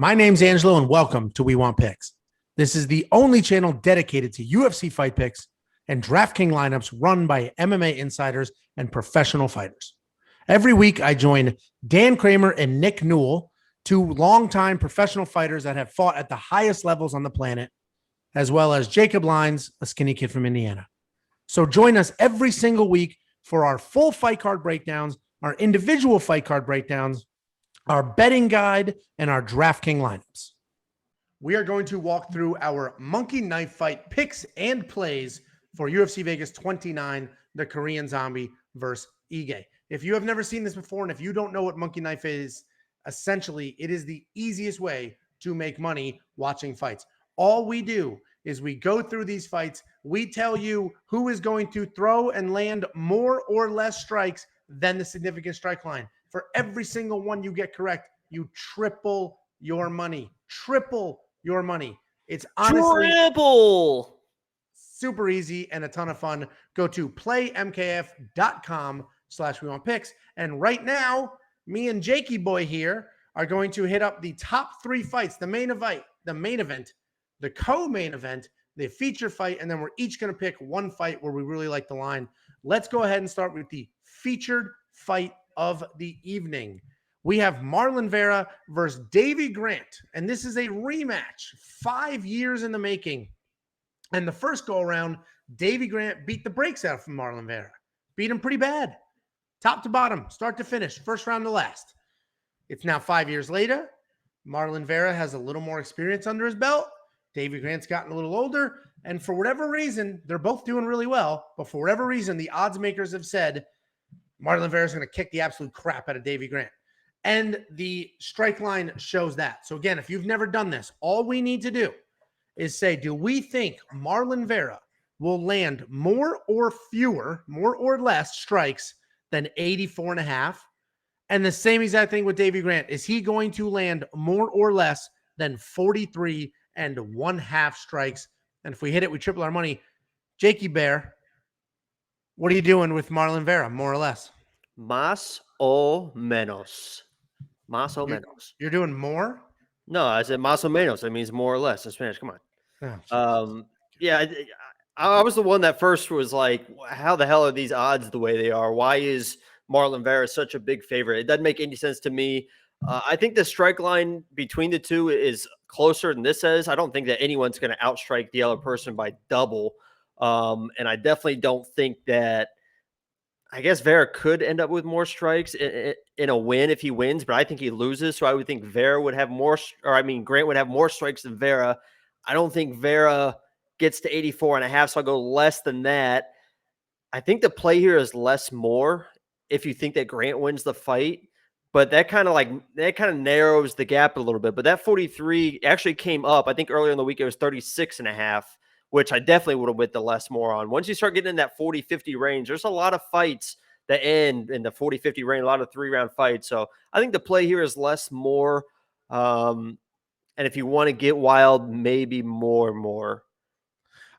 My name's Angelo, and welcome to We Want Picks. This is the only channel dedicated to UFC fight picks and DraftKings lineups run by MMA insiders and professional fighters. Every week, I join Dan Kramer and Nick Newell, two longtime professional fighters that have fought at the highest levels on the planet, as well as Jacob Lyons, a skinny kid from Indiana. So join us every single week for our full fight card breakdowns, our individual fight card breakdowns, our betting guide, and our DraftKings lineups. We are going to walk through our Monkey Knife Fight picks and plays for UFC Vegas 29, the Korean Zombie versus Ige. If you have never seen this before, and if you don't know what Monkey Knife is, essentially, it is the easiest way to make money watching fights. All we do is we go through these fights. We tell you who is going to throw and land more or less strikes than the significant strike line. For every single one you get correct, you triple your money. Triple your money. It's honestly super easy and a ton of fun. Go to playmkf.com/wewantpicks. And right now, me and Jakey Boy here are going to hit up the top three fights, the main event, the co-main event, the feature fight, and then we're each going to pick one fight where we really like the line. Let's go ahead and start with the featured fight of the evening. We have Marlon Vera versus Davy Grant, and this is a rematch, 5 years in the making. And the first go around, Davy Grant beat the brakes out from Marlon Vera. Beat him pretty bad. Top to bottom, start to finish, first round to last. It's now 5 years later. Marlon Vera has a little more experience under his belt. Davy Grant's gotten a little older. And for whatever reason, they're both doing really well. But for whatever reason, the odds makers have said Marlon Vera is going to kick the absolute crap out of Davy Grant. And the strike line shows that. So again, if you've never done this, all we need to do is say, do we think Marlon Vera will land more or less strikes than 84.5? And the same exact thing with Davy Grant. Is he going to land more or less than 43.5 strikes? And if we hit it, we triple our money. Jakey Bear, what are you doing with Marlon Vera, more or less? Más o menos. Más o menos. You're doing more? No, I said más o menos. That means more or less in Spanish. Come on. Oh, yeah, I was the one that first was like, how the hell are these odds the way they are? Why is Marlon Vera such a big favorite? It doesn't make any sense to me. I think the strike line between the two is closer than this is. I don't think that anyone's going to outstrike the other person by double. And I definitely don't think that, I guess Vera could end up with more strikes in a win if he wins, but I think he loses. So I would think Grant would have more strikes than Vera. I don't think Vera gets to 84.5, so I'll go less than that. I think the play here is less more if you think that Grant wins the fight, but that kind of narrows the gap a little bit. But that 43 actually came up. I think earlier in the week it was 36.5. which I definitely would have bet the less more on. Once you start getting in that 40-50 range, there's a lot of fights that end in the 40-50 range, a lot of 3-round fights. So I think the play here is less more. And if you want to get wild, maybe more.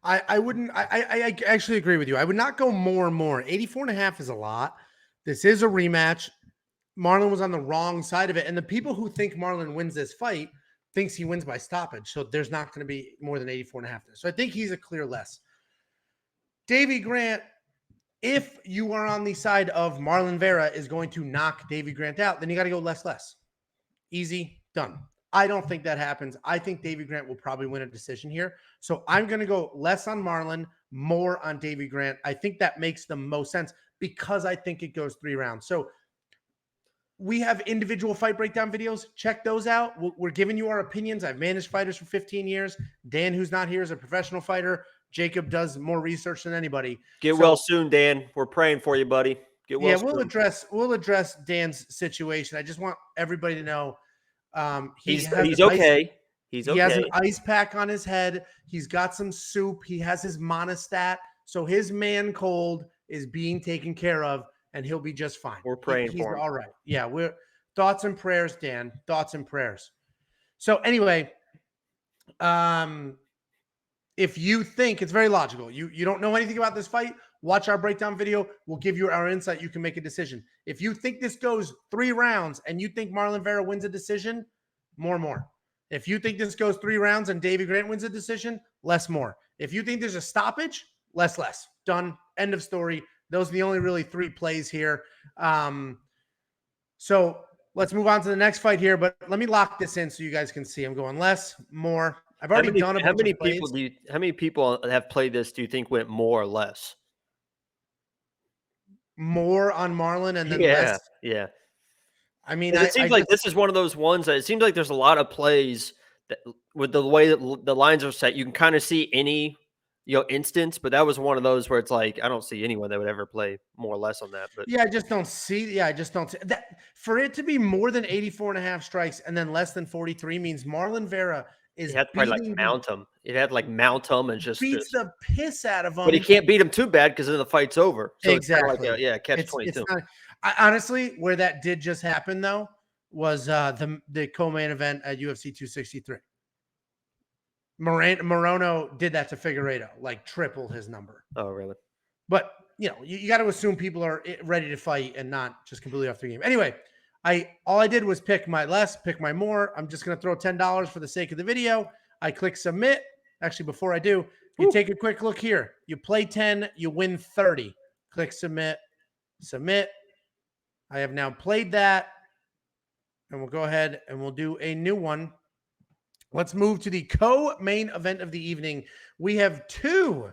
I actually agree with you. I would not go more. 84.5 is a lot. This is a rematch. Marlon was on the wrong side of it. And the people who think Marlon wins this fight thinks he wins by stoppage. So there's not going to be more than 84.5 there. So I think he's a clear less. Davy Grant, if you are on the side of Marlon Vera is going to knock Davy Grant out, then you got to go less. Easy, done. I don't think that happens. I think Davy Grant will probably win a decision here. So I'm going to go less on Marlon, more on Davy Grant. I think that makes the most sense because I think it goes 3 rounds. So we have individual fight breakdown videos. Check those out. We're giving you our opinions. I've managed fighters for 15 years. Dan, who's not here, is a professional fighter. Jacob does more research than anybody. Get well soon, Dan. We're praying for you, buddy. Get well soon. We'll address Dan's situation. I just want everybody to know he's okay. He has an ice pack on his head. He's got some soup. He has his monostat. So his man cold is being taken care of. And he'll be just fine. We're praying for him. All right. Yeah, we're thoughts and prayers, Dan. Thoughts and prayers. So anyway, if you think it's very logical, you don't know anything about this fight, watch our breakdown video. We'll give you our insight. You can make a decision. If you think this goes 3 rounds and you think Marlon Vera wins a decision, more. If you think this goes 3 rounds and Davey Grant wins a decision, less more. If you think there's a stoppage, less. Done. End of story. Those are the only really 3 plays here. So let's move on to the next fight here, but let me lock this in so you guys can see. I'm going less, more. I've already done a bunch of plays. How many people have played this do you think went more or less? More on Marlon and then less? Yeah. I mean, it seems like this is one of those ones that it seems like there's a lot of plays that with the way that the lines are set, you can kind of see any instance, but that was one of those where it's like I don't see anyone that would ever play more or less on that. But I just don't see that. For it to be more than 84.5 strikes and then less than 43 means Marlon Vera is had to probably like mount him. It had like mount him and just beats the piss out of him. But he can't beat him too bad because then the fight's over. So exactly. It's like catch 22. Honestly, where that did just happen though was the co-main event at UFC 263. Morono did that to Figueiredo, like tripled his number. Oh, really? But you got to assume people are ready to fight and not just completely off the game. Anyway, all I did was pick my less, pick my more. I'm just going to throw $10 for the sake of the video. I click submit. Actually, before I do, you take a quick look here. You play 10, you win 30. Click submit. Submit. I have now played that. And we'll go ahead and we'll do a new one. Let's move to the co-main event of the evening. We have 2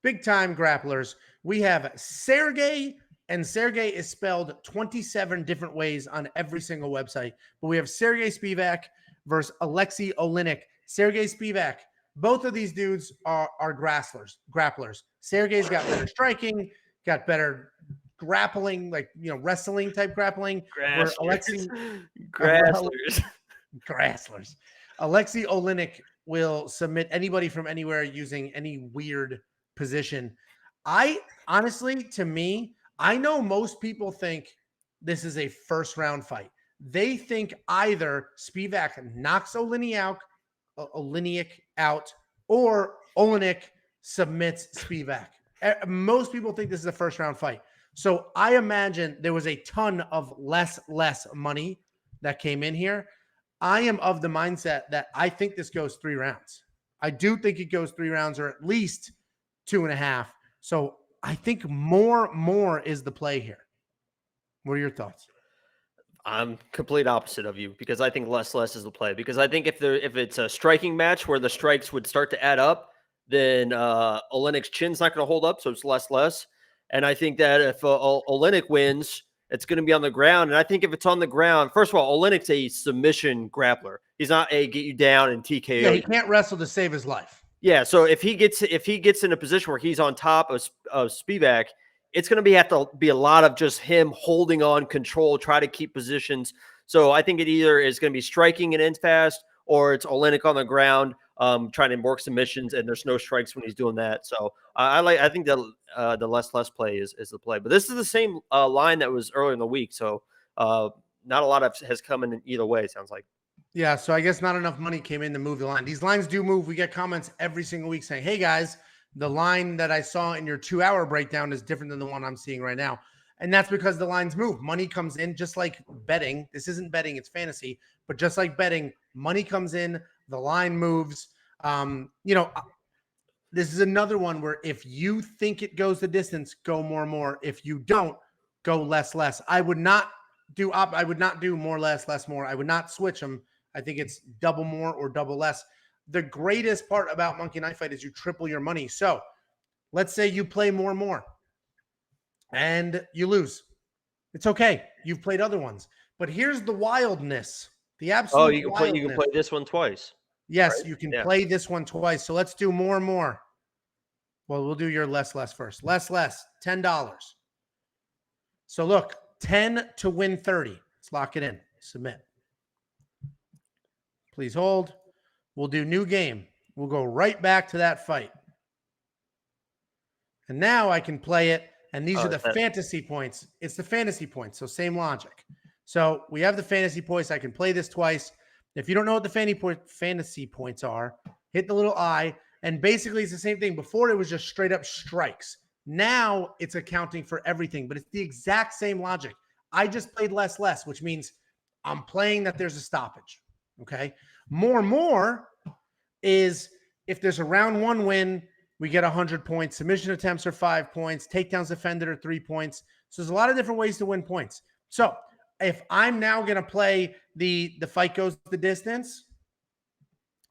big-time grapplers. We have Sergey, and Sergey is spelled 27 different ways on every single website. But we have Sergey Spivak versus Alexei Oleinik. Sergey Spivak, both of these dudes are grapplers. Sergey's got better striking, got better grappling, like wrestling type grappling. Grasslers. Alexei Oleinik will submit anybody from anywhere using any weird position. Honestly, to me, I know most people think this is a first round fight. They think either Spivak knocks Oleinik out or Oleinik submits Spivak. Most people think this is a first round fight. So I imagine there was a ton of less money that came in here. I am of the mindset that I think this goes 3 rounds. I do think it goes 3 rounds or at least 2.5. So I think more is the play here. What are your thoughts? I'm complete opposite of you because I think less is the play. Because I think if it's a striking match where the strikes would start to add up, then Oleinik's chin's not going to hold up, so it's less. And I think that if Oleinik wins, it's going to be on the ground. And I think if it's on the ground, first of all, Oleinik's a submission grappler. He's not a get you down and TKO. Yeah, he can't wrestle to save his life. Yeah, so if he gets in a position where he's on top of Spivak, it's going to have to be a lot of just him holding on control, try to keep positions. So I think it either is going to be striking and end fast, or it's Oleinik on the ground trying to work submissions, and there's no strikes when he's doing that. So I think that the less play is the play. But this is the same line that was earlier in the week, so not a lot has come in either way, it sounds like. Yeah, so I guess not enough money came in to move the line. These lines do move. We get comments every single week saying, hey, guys, the line that I saw in your 2-hour breakdown is different than the one I'm seeing right now. And that's because the lines move. Money comes in just like betting. This isn't betting, it's fantasy. But just like betting, money comes in, the line moves. This is another one where if you think it goes the distance, go more. If you don't, go less. I would not do more, less, more. I would not switch them. I think it's double more or double less. The greatest part about Monkey Knife Fight is you triple your money. So let's say you play more and you lose. It's okay. You've played other ones. But here's the wildness. The absolute you can play this one twice. Yes, right? You can play this one twice. So let's do more. Well, we'll do your less first. Less, $10. So look, 10 to win 30. Let's lock it in. Submit. Please hold. We'll do new game. We'll go right back to that fight. And now I can play it. And these are the fantasy points. It's the fantasy points. So same logic. So we have the fantasy points. I can play this twice. If you don't know what the fantasy points are, hit the little I. And basically it's the same thing. Before it was just straight up strikes. Now it's accounting for everything. But it's the exact same logic. I just played less, which means I'm playing that there's a stoppage. Okay. More is if there's a round 1 win, we get 100 points. Submission attempts are 5 points. Takedowns defended are 3 points. So there's a lot of different ways to win points. So if I'm now going to play the fight goes the distance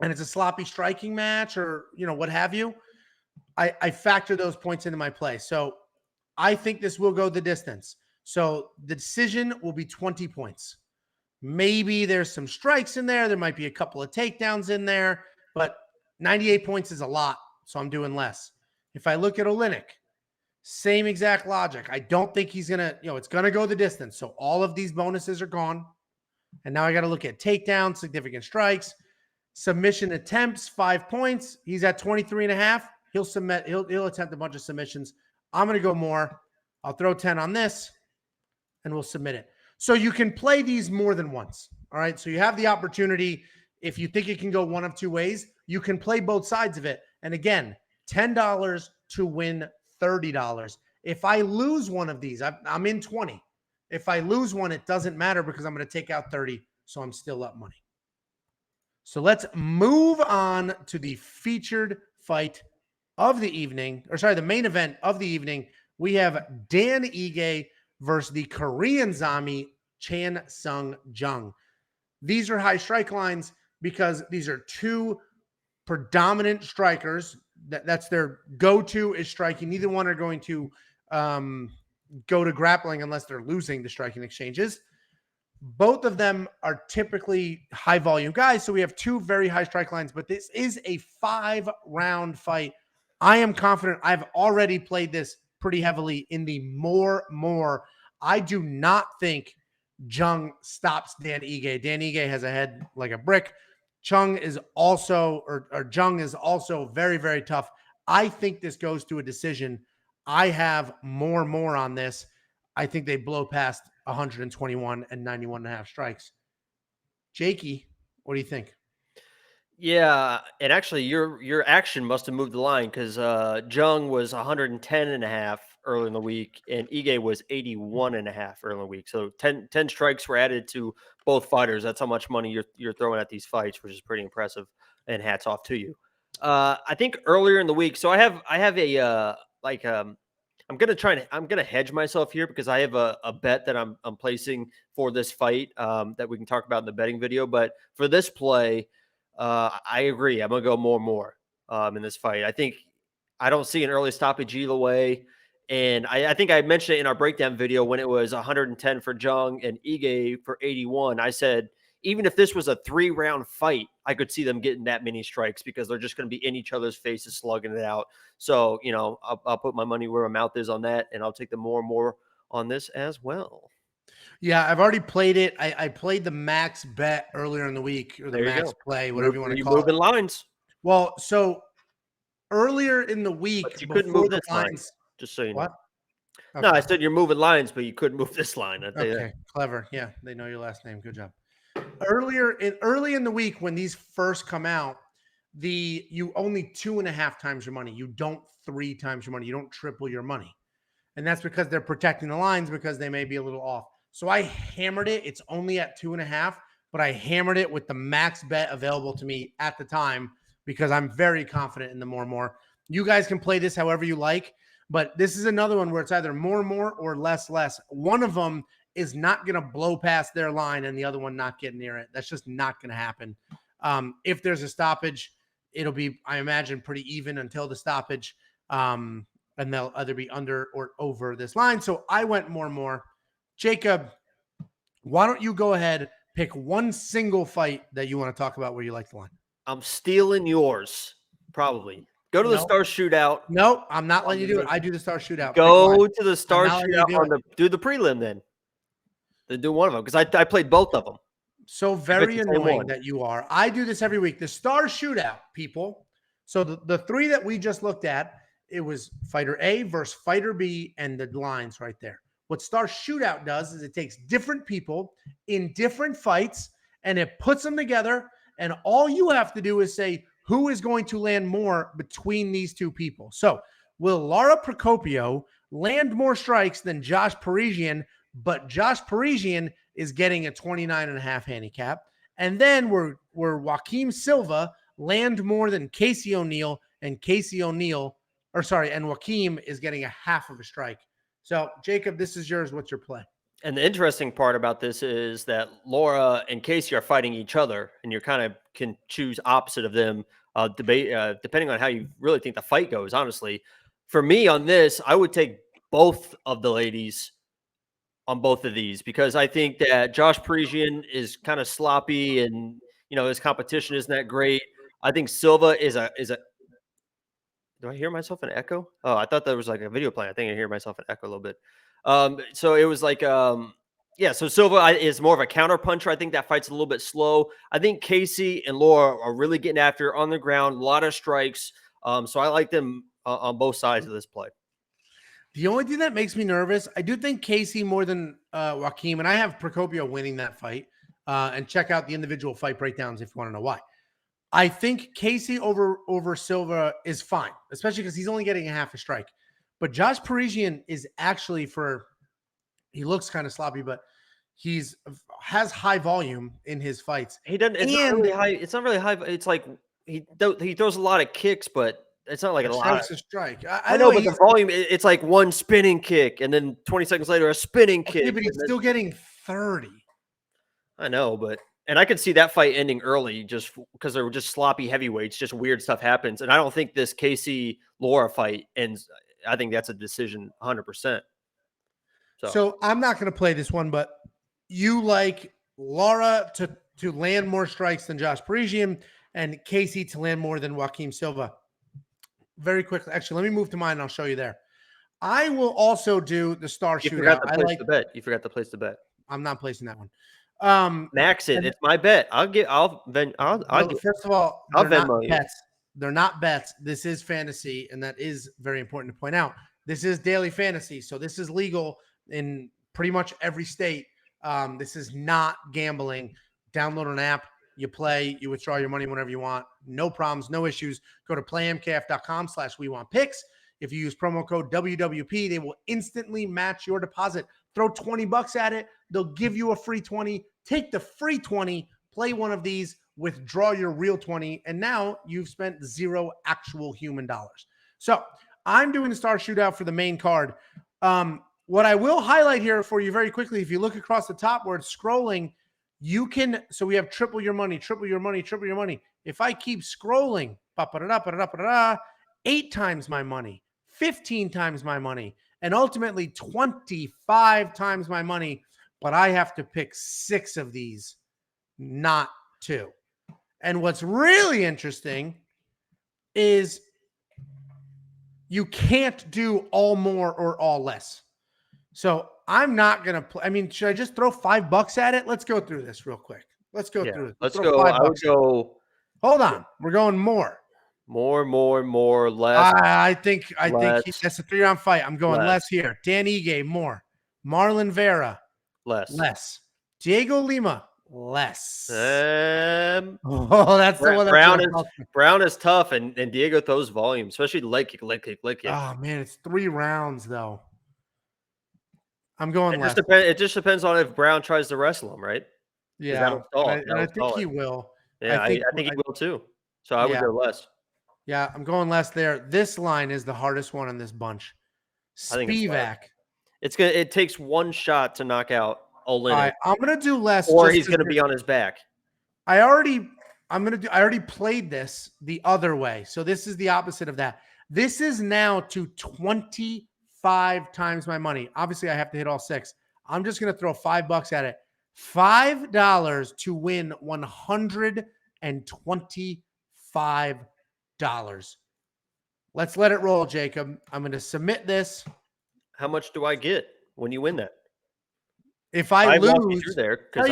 and it's a sloppy striking match or, what have you, I factor those points into my play. So I think this will go the distance. So the decision will be 20 points. Maybe there's some strikes in there. There might be a couple of takedowns in there, but 98 points is a lot. So I'm doing less. If I look at Olynyk, same exact logic. I don't think he's going to, it's going to go the distance. So all of these bonuses are gone. And now I got to look at takedowns, significant strikes, submission attempts, 5 points. He's at 23.5. He'll submit. He'll attempt a bunch of submissions. I'm going to go more. I'll throw 10 on this and we'll submit it. So you can play these more than once. All right. So you have the opportunity. If you think it can go one of two ways, you can play both sides of it. And again, $10 to win $30. If I lose one of these, I'm in 20. If I lose one, it doesn't matter because I'm going to take out 30. So I'm still up money. So let's move on to the featured fight of the evening, the main event of the evening. We have Dan Ige versus the Korean zombie Chan Sung Jung. These are high strike lines because these are two predominant strikers. That's their go-to is striking. Neither one are going to go to grappling unless they're losing the striking exchanges. Both of them are typically high volume guys. So we have two very high strike lines, but this is a 5-round fight. I am confident. I've already played this pretty heavily in the more. I do not think Jung stops Dan Ige. Dan Ige has a head like a brick. Jung is also very, very tough. I think this goes to a decision. I have more on this. I think they blow past 121 and 91.5 strikes. Jakey, what do you think? Yeah, and actually your action must have moved the line because Jung was 110.5 early in the week and Ige was 81.5 early in the week. So 10 strikes were added to both fighters. That's how much money you're throwing at these fights, which is pretty impressive. And hats off to you. I think earlier in the week, so I have a I'm gonna hedge myself here because I have a bet that I'm placing for this fight that we can talk about in the betting video. But for this play, I agree. I'm gonna go more in this fight. I don't see an early stoppage either way. And I think I mentioned it in our breakdown video when it was 110 for Jung and Ige for 81. I said, even if this was a 3-round fight, I could see them getting that many strikes because they're just going to be in each other's faces, slugging it out. So, I'll put my money where my mouth is on that, and I'll take the more on this as well. Yeah, I've already played it. I played the max bet earlier in the week, or the max play, whatever you want to call it. Moving lines. Well, so earlier in the week, but you couldn't move this line, just so you know. What? Okay. No, I said you're moving lines, but you couldn't move this line. Okay, clever. Yeah, they know your last name. Good job. Early in the week when these first come out, you only 2.5 times your money. You don't 3 times your money. You don't triple your money. And that's because they're protecting the lines because they may be a little off. So I hammered it. It's only at 2.5, but I hammered it with the max bet available to me at the time because I'm very confident in the more. You guys can play this however you like, but this is another one where it's either more or less. One of them is not going to blow past their line and the other one not get near it. That's just not going to happen. If there's a stoppage, it'll be, I imagine, pretty even until the stoppage. And they'll either be under or over this line. So I went more. Jacob, why don't you go ahead, pick one single fight that you want to talk about where you like the line? I'm stealing yours, probably. Go to the Star Shootout. No, I'm not letting you do it. I do the Star Shootout. Go to the Star Shootout. Do the prelim then. Do one of them because I played both of them. So very annoying that you are. I do this every week. The Star Shootout, people. So the 3 that we just looked at, it was fighter A versus fighter B and the lines right there. What Star Shootout does is it takes different people in different fights and it puts them together. And all you have to do is say who is going to land more between these two people. So will Lara Procopio land more strikes than Josh Parisian? But Josh Parisian is getting a 29.5 handicap. And then we're Joaquim Silva land more than Casey O'Neill, and and Joaquim is getting a half of a strike. So, Jacob, this is yours. What's your play? And the interesting part about this is that Laura and Casey are fighting each other, and you kind of can choose opposite of them, depending on how you really think the fight goes. Honestly, for me on this, I would take both of the ladies on both of these because I think that Josh Parisian is kind of sloppy, and his competition isn't that great. I think Silva is a. Do I hear myself in echo? Oh, I thought there was like a video playing. I think I hear myself in echo a little bit. So it was like, yeah. So Silva is more of a counter puncher. I think that fight's a little bit slow. I think Casey and Laura are really getting after it on the ground, a lot of strikes. So I like them on both sides of this play. The only thing that makes me nervous, I do think Casey more than Joaquim, and I have Procopio winning that fight. And check out the individual fight breakdowns if you want to know why. I think Casey over Silva is fine, especially because he's only getting a half a strike. But Josh Parisian is actually he looks kind of sloppy, but has high volume in his fights. He doesn't. It's not really high. It's not really high. It's like he throws a lot of kicks, but it's not like a lot. A strike. I know, but the volume. It's like one spinning kick, and then 20 seconds later a spinning kick. But he's still getting 30. I know, but. And I could see that fight ending early just because they were just sloppy heavyweights, just weird stuff happens. And I don't think this Casey-Laura fight ends. I think that's a decision 100%. So I'm not going to play this one, but you like Laura to land more strikes than Josh Parisian and Casey to land more than Joaquim Silva. Very quickly. Actually, let me move to mine and I'll show you there. I will also do the star shootout. You forgot to place the bet. You forgot to place the bet. I'm not placing that one. Max it. It's my bet. First of all, they're not bets. They're not bets. This is fantasy, and that is very important to point out. This is daily fantasy, so this is legal in pretty much every state. This is not gambling. Download an app, you play, you withdraw your money whenever you want. No problems, no issues. Go to playmkf.com/wewantpicks. If you use promo code WWP, they will instantly match your deposit. Throw $20 at it. They'll give you a free 20. Take the free 20, play one of these, withdraw your real 20, and now you've spent 0 actual human dollars. So I'm doing the star shootout for the main card. What I will highlight here for you very quickly, if you look across the top where it's scrolling, so we have triple your money, triple your money, triple your money. If I keep scrolling, 8 times my money, 15 times my money, and ultimately 25 times my money, but I have to pick 6 of these, not 2. And what's really interesting is you can't do all more or all less. So I'm not going to play. I mean, should I just throw $5 at it? Let's go through this real quick. Let's go through it. Let's go. I would go. Hold on. We're going more. More, less. I think that's a 3-round fight. I'm going less here. Dan Ige, more. Marlon Vera, less. Diego Lima, less. That's the one. Brown is tough, and Diego throws volume, especially leg kick. Oh man, it's 3 rounds though. I'm going less. It just depends on if Brown tries to wrestle him, right? Yeah, and I think he will. Yeah, I think he will too. So I would go less. Yeah, I'm going less there. This line is the hardest one in this bunch. Spivak. It takes one shot to knock out Olenek. All right, I'm gonna do less, or he's gonna be on his back. I already played this the other way, so this is the opposite of that. This is now to 25 times my money. Obviously, I have to hit all 6. I'm just gonna throw $5 at it. $5 to win $125. Let's let it roll, Jacob. I'm going to submit this. How much do I get when you win that? If I lose, tell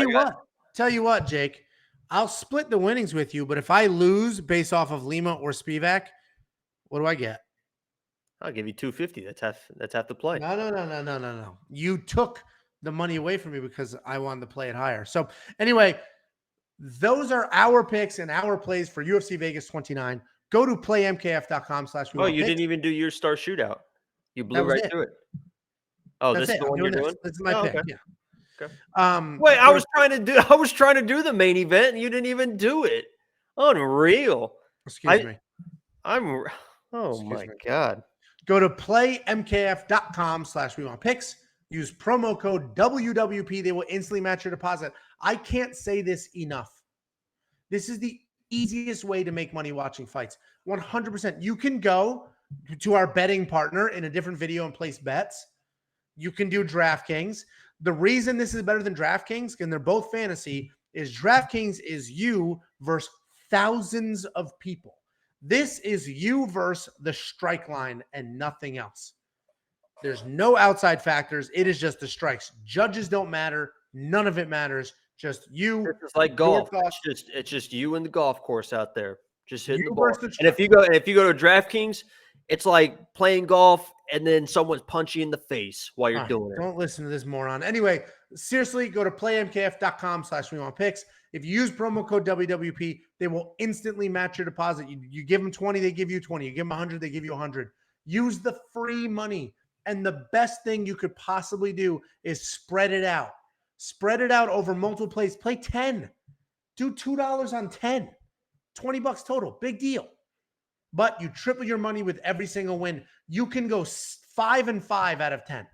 you what, Jake, I'll split the winnings with you. But if I lose based off of Lima or Spivak, what do I get? I'll give you $250. That's half the play. No. You took the money away from me because I wanted to play it higher. So anyway, those are our picks and our plays for UFC Vegas 29. Go to playmkf.com/wewantpicks. Oh, you didn't even do your star shootout. You blew right through it. Oh, this is the one you're doing? This is my pick. Okay. Yeah. Okay. Wait, Go to, I was trying to do the main event, and you didn't even do it. Unreal. excuse me. I'm. Oh Excuse my me. god. Go to playmkf.com/WeWantPicks. Use promo code WWP. They will instantly match your deposit. I can't say this enough. This is the easiest way to make money watching fights. 100%. You can go to our betting partner in a different video and place bets. You can do DraftKings. The reason this is better than DraftKings, and they're both fantasy, is DraftKings is you versus thousands of people. This is you versus the strike line and nothing else. There's no outside factors. It is just the strikes. Judges don't matter. None of it matters. Just you. It's like golf. It's just you and the golf course out there, just hitting the ball. And if you go to DraftKings, it's like playing golf and then someone's punching you in the face while you're doing it. Don't listen to this moron. Anyway, seriously, go to playmkf.com/WeWantPicks. If you use promo code WWP, they will instantly match your deposit. You give them 20, they give you 20. You give them 100, they give you 100. Use the free money. And the best thing you could possibly do is spread it out. Spread it out over multiple plays. Play 10. Do $2 on 10. $20 total. Big deal. But you triple your money with every single win. You can go 5 and 5 out of 10.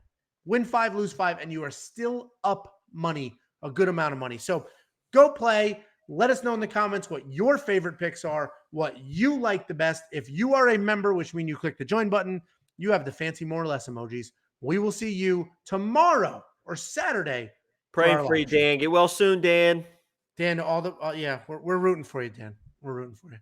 Win 5, lose 5, and you are still up money, a good amount of money. So go play. Let us know in the comments what your favorite picks are, what you like the best. If you are a member, which means you click the join button, you have the fancy more or less emojis. We will see you tomorrow or Saturday. Praying for you, Dan. Get well soon, Dan. Dan, we're rooting for you, Dan. We're rooting for you.